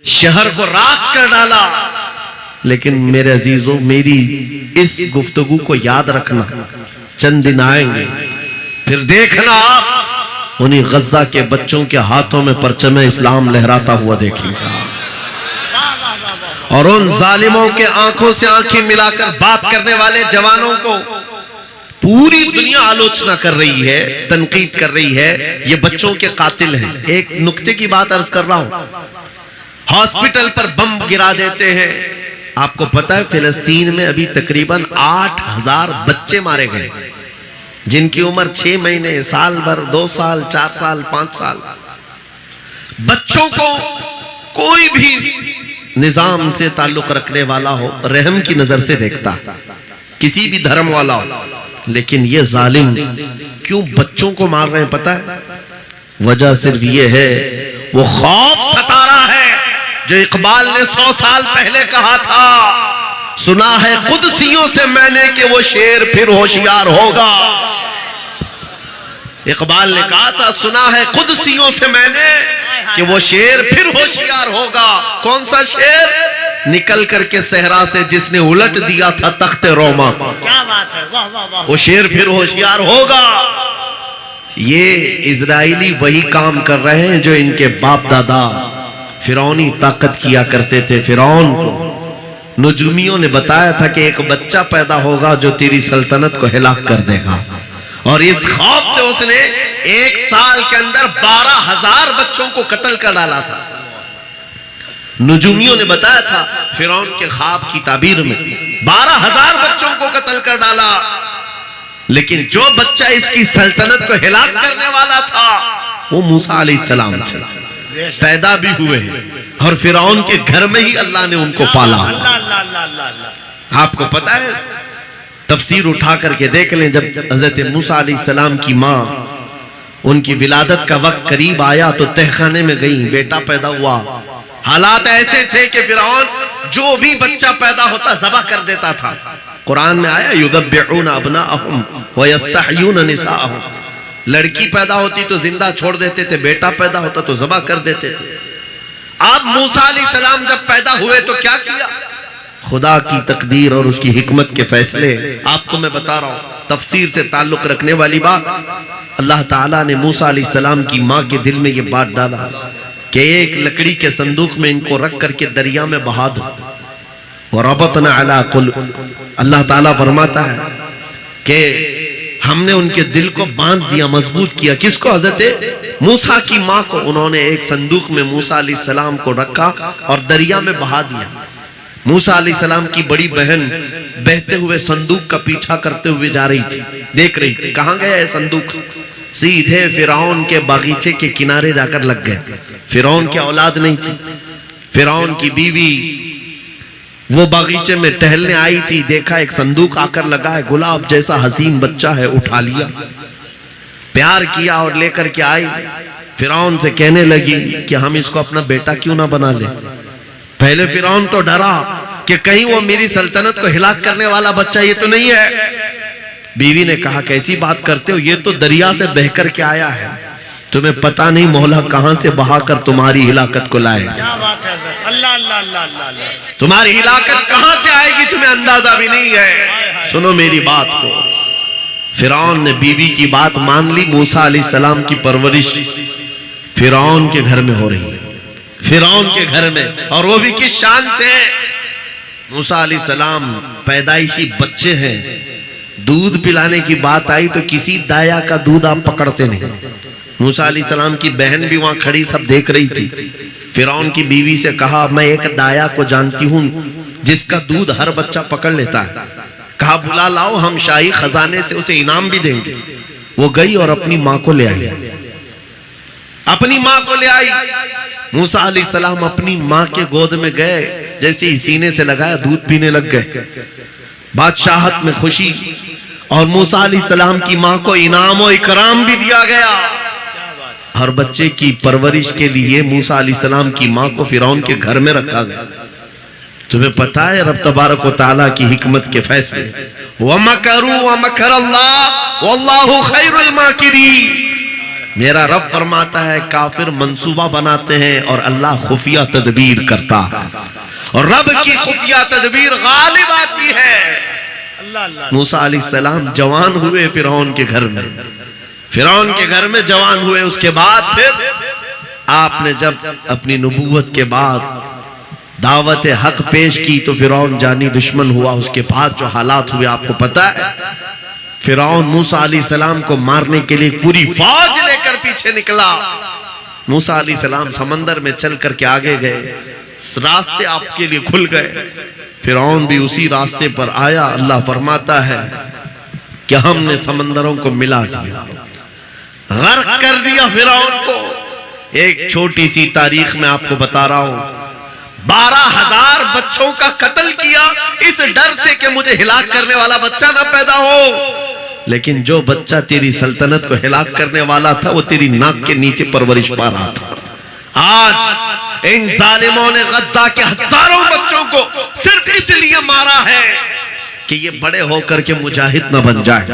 शहर को राख कर डाला। लेकिन मेरे अजीजों, मेरी इस गुफ्तगू को याद रखना, चंद दिन आएंगे फिर देखना आप उन्हीं गज्जा के बच्चों के हाथों में परचम इस्लाम लहराता हुआ देखिएगा, और उन जालिमों के आंखों से आंखें मिलाकर बात करने वाले जवानों को पूरी दुनिया आलोचना कर रही है, तनकीद कर रही है, ये बच्चों के कातिल हैं। एक नुक्ते की बात अर्ज कर रहा हूं, हॉस्पिटल पर बम गिरा देते हैं। आपको पता है फिलिस्तीन में अभी तकरीबन 8000 बच्चे मारे गए, जिनकी उम्र 6 महीने, साल भर, 2 साल, 4 साल, 5 साल। बच्चों को कोई भी निजाम से ताल्लुक रखने वाला हो, रहम की नजर से देखता, किसी भी धर्म वाला हो, लेकिन ये जालिम क्यों बच्चों को मार रहे हैं पता है? वजह सिर्फ ये है, वो खौफ सता रहा है जो इकबाल ने 100 साल पहले कहा था, सुना है कुदसियों से मैंने कि वो शेर फिर होशियार होगा। इकबाल ने कहा था, सुना है कुदसियों से मैंने कि वो शेर फिर होशियार होगा। कौन सा शेर? निकल करके सहरा से जिसने उलट दिया था तख्ते रोमा। क्या बात है, वाह वाह वाह। वो शेर फिर होशियार होगा। ये इजराइली वही काम कर रहे हैं जो इनके बाप दादा फिरौनी ताकत किया करते थे। फिरौन को नुजूमियों ने बताया था कि एक बच्चा पैदा होगा जो तेरी सल्तनत को हिलाक कर देगा, और इस खौफ से उसने 1 साल के अंदर 12,000 बच्चों को कत्ल कर डाला था। नुजूमियों ने बताया था फिरौन के ख्वाब की ताबीर में 12,000 बच्चों को कत्ल कर डाला, लेकिन जो बच्चा इसकी सल्तनत को हिलाक करने वाला था वो मूसा अलैहिस्सलाम थे। पैदा भी हुए और फिरौन के घर में ही अल्लाह ने उनको पाला। आपको पता है, तफसीर उठा करके देख लें, जब हजरत मूसा अलैहिस्सलाम की माँ, उनकी विलादत का वक्त करीब आया तो तहखाने में गई, बेटा पैदा हुआ। हालात ऐसे थे कि फिरौन जो भी बच्चा पैदा होता ज़बह कर देता था। कुरान में आया, युज़ब्बिऊना अब्नाअहुम व यस्तहयूना निसाअहुम। लड़की पैदा होती तो जिंदा छोड़ देते थे, बेटा पैदा होता तो ज़बह कर देते थे। अब मूसा अलैहिस्सलाम जब पैदा हुए तो क्या किया? खुदा की तकदीर और उसकी हिकमत के फैसले आपको मैं बता रहा हूं, तफसीर से ताल्लुक रखने वाली बात। अल्लाह ताला ने मूसा अलैहिस्सलाम की माँ के दिल में ये बात डाला कि एक लकड़ी के संदूक में इनको रख करके दरिया में बहा दो। और रबतना अला कुल, अल्लाह ताला फरमाता है कि हमने उनके दिल को बांध दिया, मजबूत किया। किसको? हजरत मूसा की माँ को। उन्होंने एक संदूक में मूसा अलैहिस्सलाम को रखा और दरिया में बहा दिया। मूसा अलैहिस्सलाम की बड़ी बहन बहते हुए संदूक का पीछा करते हुए जा रही थी, देख रही थी कहां गया है संदूक। सीधे फिरौन के बागीचे के किनारे जाकर लग गए। फिरौन की औलाद नहीं थी, फिरौन की बीवी वो बागीचे में टहलने आई थी, देखा एक संदूक आकर लगा है, गुलाब जैसा हसीन बच्चा है, उठा लिया, प्यार किया और लेकर के आई। फिरौन से कहने लगी कि हम इसको अपना बेटा क्यों ना बना ले। पहले फिरौन तो डरा कि कहीं वो मेरी सल्तनत को हिलाक करने वाला बच्चा ये तो नहीं है। बीवी ने कहा, कैसी बात करते हो, ये तो दरिया से बहकर के आया है, तुम्हें पता नहीं मौला कहां से बहाकर तुम्हारी हिलाकत को लाए। क्या बात है, अल्लाह अल्लाह अल्लाह अल्लाह। तुम्हारी हिलाकत कहां से आएगी तुम्हें अंदाजा भी नहीं है। सुनो मेरी बात को। फिरौन ने बीवी की बात मान ली। मूसा अलैहिस्सलाम की परवरिश फिरौन के घर में हो रही है, फिरौन के घर में, और वो भी किस शान से। मूसा अलैहिस्सलाम पैदाइशी बच्चे हैं, दूध पिलाने की बात आई तो किसी दाया का दूध आप पकड़ते नहीं। मूसा अलैहिस्सलाम की बहन भी वहां खड़ी सब देख रही थी। फिरौन की बीवी से कहा, मैं एक दाया को जानती हूं जिसका दूध हर बच्चा पकड़ लेता है। कहा, बुला लाओ, हम शाही खजाने से उसे इनाम भी देंगे। वो गई और अपनी माँ को ले आई, अपनी माँ को ले आई। मूसा अलैहिस्सलाम अपनी माँ के गोद में गए, जैसे ही सीने से लगाया दूध पीने लग गए। बादशाहत में खुशी, और मूसा अलैहिस्सलाम की माँ को इनाम और इकराम भी दिया गया। हर बच्चे की परवरिश के लिए मूसा अलैहिस्सलाम की माँ को फिरौन के घर में रखा गया। तुम्हें पता है रब तबारक व तआला की हिकमत के फैसले। वमकरू वमकर अल्लाह वल्लाहु खैरुल माकिरीन। मेरा रब फरमाता है काफिर मंसूबा बनाते हैं और अल्लाह खुफिया तदबीर करता है, और रब की खुफिया तदबीर गालिब आती है। मूसा अलैहिस्सलाम जवान हुए फिरौन के घर में, फिरौन के घर में जवान हुए। उसके बाद फिर आपने जब अपनी नबूवत के बाद दावत हक पेश की तो फिरौन जानी दुश्मन हुआ। उसके बाद जो हालात हुए आपको पता है। फिरौन मूसा अलैहिस्सलाम को मारने के लिए पूरी फौज लेकर पीछे निकला। मूसा अलैहिस्सलाम समंदर में चल करके आगे गए, रास्ते आपके लिए खुल गए। फिरौन भी उसी रास्ते पर आया। अल्लाह फरमाता है कि हमने समंदरों को मिला दिया, गर्क कर दिया फिरौन को। एक छोटी सी तारीख में आपको बता रहा हूं, 12,000 बच्चों का कत्ल किया इस डर से कि मुझे हिलाक करने वाला बच्चा ना पैदा हो। लेकिन जो बच्चा तेरी सल्तनत को हिलाक करने वाला था वो तेरी नाक के नीचे परवरिश पा रहा था। आज इन जालिमों ने गद्दा के हजारों बच्चों को सिर्फ इसलिए मारा है कि ये बड़े होकर के मुजाहिद ना बन जाए,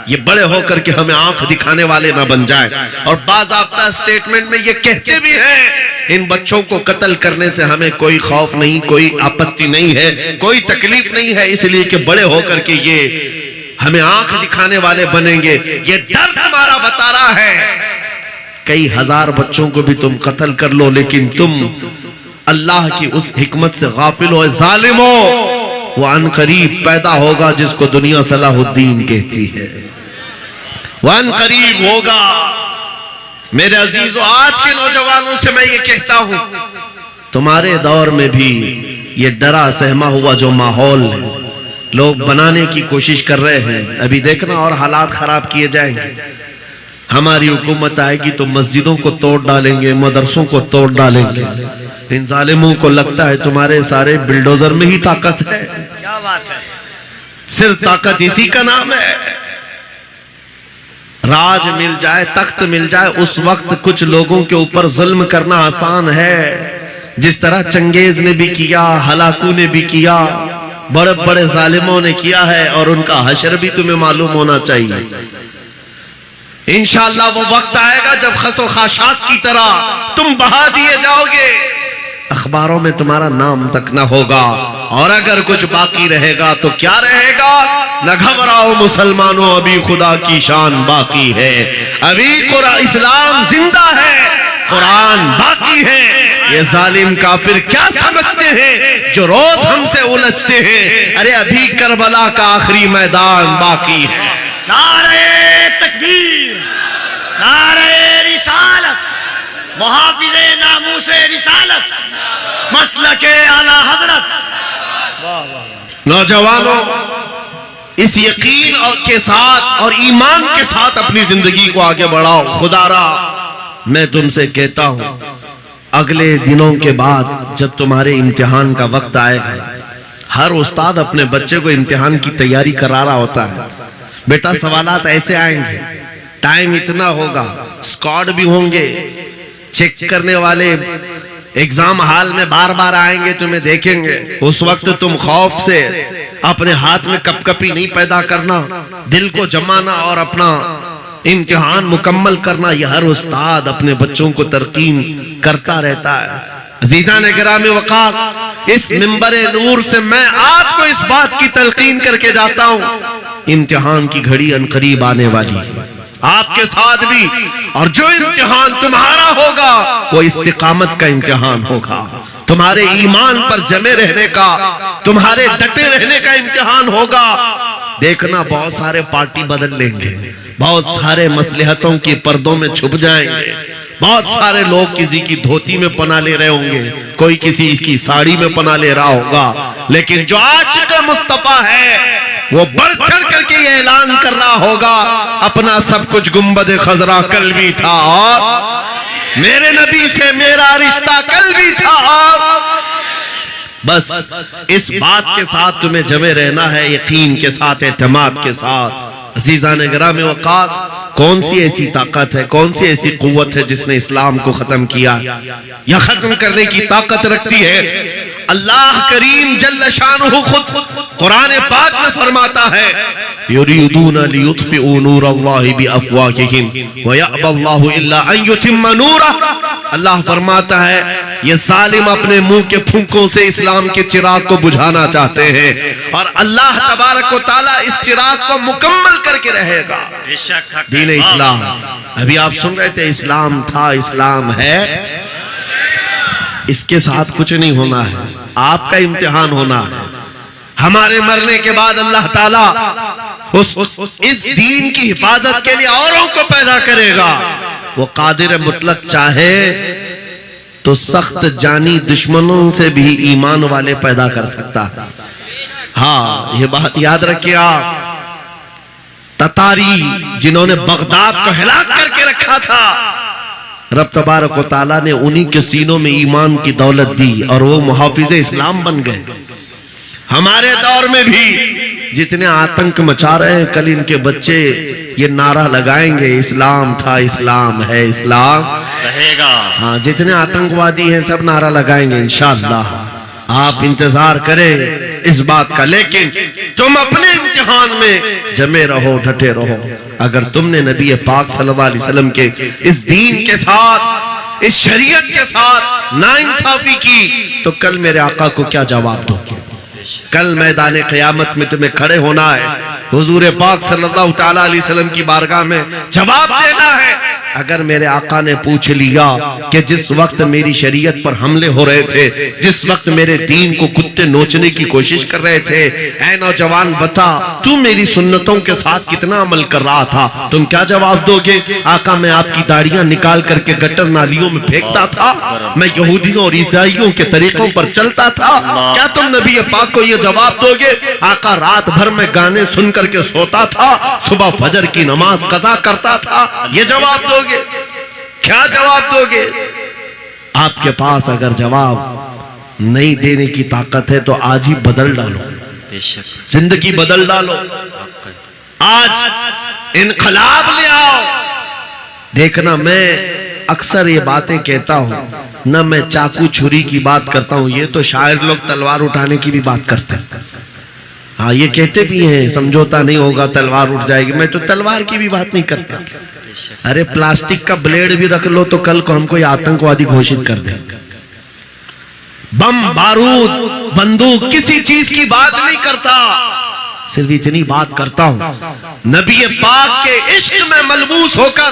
ये बड़े होकर के हमें आंख दिखाने वाले ना बन जाए। और बाज़ाब्ता स्टेटमेंट में ये कहते भी हैं इन बच्चों को कत्ल करने से हमें कोई खौफ नहीं, कोई आपत्ति नहीं है, कोई तकलीफ नहीं है, इसलिए कि बड़े होकर के ये हमें आंख दिखाने वाले बनेंगे। ये डर तुम्हारा बता रहा है कई हजार बच्चों को भी तुम कत्ल कर लो, लेकिन तुम अल्लाह की उस हिकमत से गाफिल हो। जालिमो, वो अनकरीब पैदा होगा जिसको दुनिया सलाहुद्दीन कहती है, वो अनकरीब होगा। मेरे अजीजों, आज के नौजवानों से मैं ये कहता हूं, तुम्हारे दौर में भी ये डरा सहमा हुआ जो माहौल है लोग बनाने की कोशिश कर रहे हैं, अभी देखना और हालात खराब किए जाएंगे। हमारी हुकूमत आएगी तो मस्जिदों को तोड़ डालेंगे, मदरसों को तोड़ डालेंगे। इन जालिमों को लगता है तुम्हारे सारे बिल्डोजर में ही ताकत है। क्या बात है, सिर्फ ताकत इसी का नाम है। राज मिल जाए, तख्त मिल जाए, उस वक्त कुछ लोगों के ऊपर जुल्म करना आसान है, जिस तरह चंगेज ने भी किया, हलाकू ने भी किया, बड़े बड़े जालिमों ने किया है, और उनका हशर भी तुम्हें मालूम होना चाहिए। इंशाअल्लाह वो वक्त आएगा जब खसो खाशात की तरह तुम बहा दिए जाओगे, अखबारों में तुम्हारा नाम तक न होगा। और अगर कुछ बाकी रहेगा तो क्या रहेगा? न घबराओ मुसलमानों, अभी खुदा की शान बाकी है, अभी इस्लाम जिंदा है, कुरान बाकी है। ये जालिम काफिर क्या समझते हैं जो रोज हमसे उलझते हैं? अरे अभी करबला का आखिरी मैदान बाकी है। नारे तकबीर, नारे रिसालत, मुहाफिज़े नामूसे रिसालत, मसलके आला हजरत। नौजवानों, इस यकीन के साथ और ईमान के साथ अपनी जिंदगी को आगे बढ़ाओ। खुदारा मैं तुमसे कहता हूं, अगले दिनों के बाद जब तुम्हारे इम्तिहान का वक्त आएगा, हर उस्ताद अपने बच्चे को इम्तिहान की तैयारी करा रहा होता है। बेटा सवालात ऐसे आएंगे, टाइम इतना होगा, स्क्वाड भी होंगे, चेक करने वाले एग्जाम हॉल में बार बार आएंगे, तुम्हें देखेंगे। उस वक्त तुम खौफ से अपने हाथ में कपकपी नहीं पैदा करना, दिल को जमाना और अपना इम्तिहान मुकम्मल करना। यह हर उस्ताद अपने बच्चों को तरकीन करता रहता है। अजीज़ान गिरामी वक़ार, इस मिंबरे नूर से मैं आपको इस बात की तलकीन करके जाता हूं, इम्तिहान की घड़ी अनकरीब आने वाली है आपके साथ भी। और जो इम्तिहान तुम्हारा होगा वो इस्तिकामत का इम्तिहान होगा, तुम्हारे ईमान पर जमे रहने का, तुम्हारे डटे रहने का इम्तिहान होगा। देखना बहुत सारे पार्टी बदल लेंगे, बहुत सारे मसलहतों के पर्दों में छुप जाएंगे, बहुत सारे लोग किसी की धोती में पना ले रहे होंगे, कोई किसी की साड़ी में पना ले रहा होगा, लेकिन जो आशिक़ मुस्तफा है वो बढ़ चढ़ करके ये ऐलान कर रहा होगा, अपना सब कुछ गुंबद खजरा कल भी था और मेरे नबी से मेरा रिश्ता कल भी था। बस इस बात के साथ तुम्हें जमे रहना है, यकीन के साथ, एतमाद के साथ। अज़ीज़ान गिरामी वक़ार, कौन सी ऐसी ताकत है, कौन सी ऐसी कुव्वत है जिसने इस्लाम को खत्म किया या खत्म करने की ताकत रखती है? अल्लाह करीम जल्ल शानुहु खुद कुरान पाक में फरमाता है, युरीदूना लियुत्फिऊ नूरल्लाहि बिअफ़वाहिहिम व यअबल्लाहु इल्ला अन युतिम्मा नूरहु। अल्लाह फरमाता है ये जालिम अपने मुंह के फूंकों से इस्लाम के चिराग को बुझाना चाहते हैं और अल्लाह तबारक व तआला इस चिराग को मुकम्मल करके रहेगा। दीन इस्लाम, अभी आप सुन रहे थे इस्लाम था, इस्लाम है, इसके साथ कुछ नहीं होना है, आपका इम्तिहान होना है। हमारे मरने के बाद अल्लाह ताला इस दीन की हिफाजत के लिए औरों को पैदा करेगा। वो कादिर मुतलक चाहे तो सख्त जानी दुश्मनों से भी ईमान वाले पैदा कर सकता है। हाँ, ये बात याद रखिए आप। ततारी जिन्होंने बगदाद को हिलाक करके रखा था, रब तबारक व तआला ने उन्हीं के सीनों में ईमान की दौलत दी और वो मुहाफिज इस्लाम बन गए। हमारे दौर में भी जितने आतंक मचा रहे हैं, कल इनके बच्चे ये नारा लगाएंगे इस्लाम था, इस्लाम है, इस्लाम रहेगा। हाँ, जितने आतंकवादी हैं सब नारा लगाएंगे इंशाअल्लाह। आप इंतजार करें इस बात का, लेकिन तुम अपने इम्तिहान में जमे रहो, डटे रहो। अगर तुमने नबी पाक सल्लल्लाहु अलैहि वसल्लम के इस दीन के साथ, इस शरीयत के साथ नाइंसाफी की, तो कल मेरे आका को क्या जवाब दोगे? कल मैदान क़यामत में तुम्हें खड़े होना है, हुजूर पाक सल्लल्लाहु तआला अलैहि वसल्लम की बारगाह में जवाब देना है। अगर मेरे आका ने पूछ लिया कि जिस वक्त मेरी शरीयत पर हमले हो रहे थे, जिस वक्त मेरे दीन को कुत्ते नोचने की कोशिश कर रहे थे, ऐ नौजवान बता तू मेरी सुन्नतों के साथ कितना अमल कर रहा था, तुम क्या जवाब दोगे? आका मैं आपकी दाढ़ियां निकाल करके गटर नालियों में फेंकता था, मैं यहूदियों और ईसाइयों के तरीकों पर चलता था, क्या तुम नबी पाक को यह जवाब दोगे? आका रात भर में गाने सुन करके सोता था, सुबह फजर की नमाज कज़ा करता था, ये जवाब दोगे? क्या जवाब दोगे? आपके पास अगर जवाब नहीं देने की ताकत है तो आज ही बदल डालो, जिंदगी बदल डालो, आज इनकलाब ले आओ। देखना, मैं अक्सर ये बातें कहता हूं ना, मैं चाकू छुरी की बात करता हूं, ये तो शायर लोग तलवार उठाने की भी बात करते हैं। हाँ, ये कहते भी हैं समझौता नहीं होगा, तलवार उठ जाएगी। मैं तो तलवार की भी बात नहीं करता। अरे प्लास्टिक का ब्लेड भी रख लो तो कल को हमको आतंकवादी घोषित कर दे। बम, बारूद, बंदूक, किसी चीज की बात नहीं करता, सिर्फ इतनी बात करता हूं, नबी पाक के इश्क में मलबूस होकर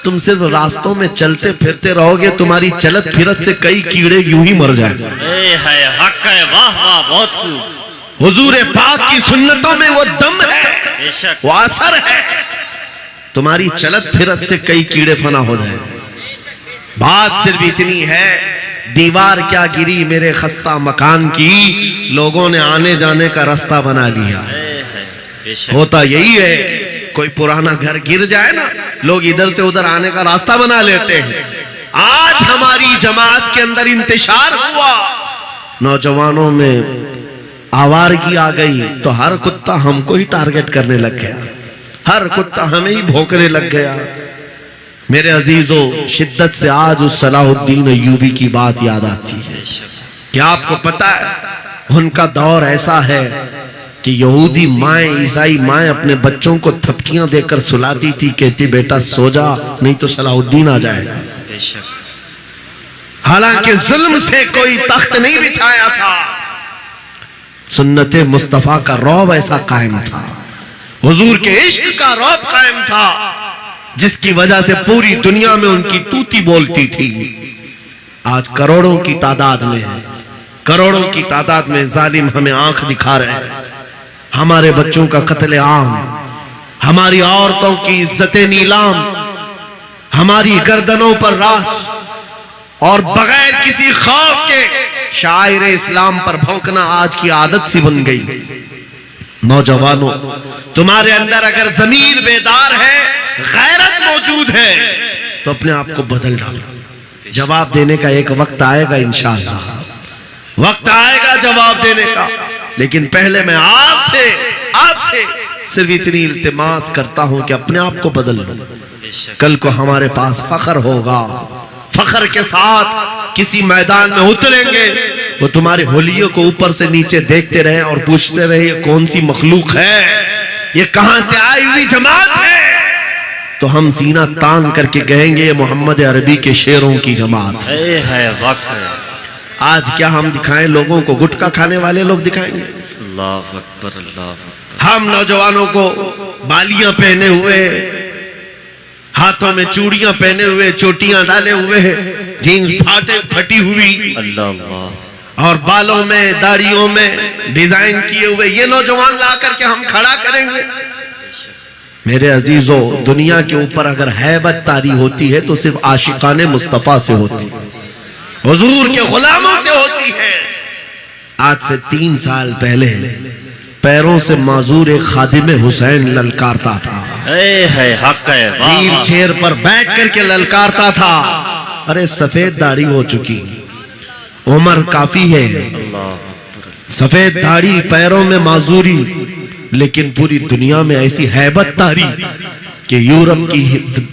तुम सिर्फ रास्तों में चलते फिरते रहोगे, तुम्हारी चलत फिरत से कई कीड़े यूं ही मर जाएंगे। वाह वाह, बहुत खूब। हुजूर पाक की सुन्नतों में वो दम है, वो असर है, तुम्हारी चलत फिरत से कई कीड़े फना हो जाए। बात सिर्फ इतनी है, दीवार क्या गिरी मेरे खस्ता मकान की, लोगों ने आने जाने का रास्ता बना लिया। होता यही है, कोई पुराना घर गिर जाए ना, लोग इधर से उधर आने का रास्ता बना लेते हैं। आज हमारी जमात के अंदर इंतशार हुआ, नौजवानों में आवारगी आ गई तो हर कुत्ता हमको ही टारगेट करने लग गया, हर कुत्ता हमें ही भौंकने लग गया। मेरे अजीजों, शिद्दत से आज उस सलाहुद्दीन अय्यूबी की बात याद आती है। क्या आपको पता है उनका दौर ऐसा है कि यहूदी माएं, ईसाई माएं अपने बच्चों को थपकियां देकर सुलाती थी, कहती बेटा सो जा नहीं तो सलाहुद्दीन आ जाएगा। हालांकि जुल्म से कोई तख्त नहीं बिछाया था, सुन्नते मुस्तफा का रौब ऐसा कायम था, हुजूर के इश्क का रौब कायम था, जिसकी वजह से पूरी दुनिया में उनकी तूती बोलती थी। आज करोड़ों की तादाद में है, करोड़ों की तादाद में जालिम हमें आंख दिखा रहे हैं। हमारे बच्चों का कत्ले आम, हमारी औरतों की इज्जतें नीलाम, हमारी गर्दनों पर राज, और बगैर किसी खौफ के शायर इस्लाम पर भौंकना आज की आदत सी बन गई। नौजवानों, तुम्हारे अंदर अगर ज़मीर बेदार है, गैरत मौजूद है, तो अपने आप को बदल डालो। जवाब देने का एक वक्त आएगा, इंशाअल्लाह वक्त आएगा जवाब देने का। लेकिन पहले मैं आपसे सिर्फ इतनी इल्तिमास करता हूं कि अपने आप को बदल लो। कल को हमारे पास फख्र होगा, फख्र के साथ किसी मैदान में उतरेंगे, वो तुम्हारे होलियों को ऊपर से नीचे देखते रहे और पूछते रहे कौन सी मखलूक है, ये कहां से आई हुई जमात है? तो हम सीना तान करके कहेंगे ये मोहम्मद अरबी के शेरों की जमात है वक्त। आज क्या हम दिखाएं लोगों को? गुटखा खाने वाले लोग दिखाएंगे। अल्लाह अकबर, अल्लाह अकबर। हम नौजवानों को बालियां पहने हुए, हाथों में चूड़ियां पहने हुए, चोटियां डाले हुए, जीन्स फटी हुई, अल्लाह अल्लाह, और बालों में दाढ़ियों में डिजाइन किए हुए ये नौजवान ला करके हम खड़ा करेंगे। मेरे अजीजों, दुनिया के ऊपर अगर हैबत तारी होती है तो सिर्फ आशिकाने मुस्तफा से होती है, हुजूर के गुलामों से होती है। आज से 3 साल पहले पैरों से माजूर एक खादिम हुसैन ललकारता था, है हक है, व्हील चेयर पर बैठ करके ललकारता था। अरे सफेद दाढ़ी हो चुकी, उम्र काफी है, सफेद दाढ़ी, पैरों में माजूरी, लेकिन पूरी दुनिया में ऐसी हैबत तारी कि यूरोप की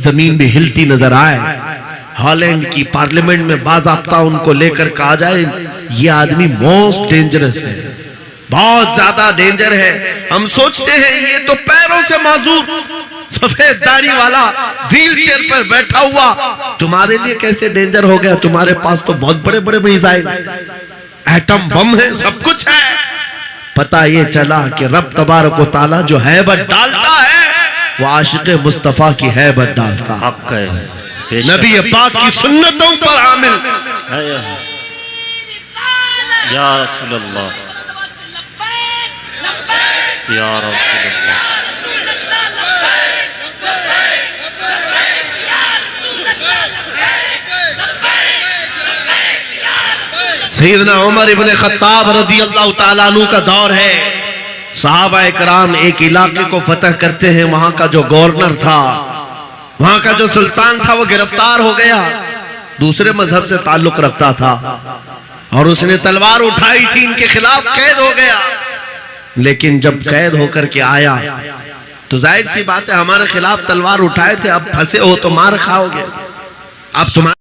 जमीन भी हिलती नजर आए। हॉलैंड की पार्लियामेंट में बाज़ाब्ता उनको लेकर कहा जाए ये आदमी मोस्ट डेंजरस है, बहुत ज्यादा डेंजर है। हम सोचते हैं ये तो पैरों से माजूर सफेद दाढ़ी वाला व्हील चेयर पर बैठा हुआ, तुम्हारे लिए कैसे डेंजर हो गया? तुम्हारे पास तो बहुत बड़े बड़े मिसाइल, एटम बम है, सब कुछ है। पता ये चला कि रब तबारक व तआला जो हैबत डालता है वो आशिक़े मुस्तफा की हैबत डालता है। हक है, नबी पाक की सुन्नतों पर आमिल है। या रसूल अल्लाह, या रसूल अल्लाह। सैयदना उमर इब्ने खत्ताब रज़ियल्लाहु ताला अन्हु का दौर है। सहाबा इकराम एक इलाके को फतह करते हैं, वहां का जो गवर्नर था, वहां का जो सुल्तान था, वो गिरफ्तार हो गया, दूसरे मजहब से ताल्लुक रखता था और उसने तलवार उठाई थी, इनके खिलाफ कैद हो गया। लेकिन जब कैद होकर के आया तो जाहिर सी बात है हमारे खिलाफ तलवार उठाए थे, अब फंसे हो तो मार खाओगे, अब तुम्हारे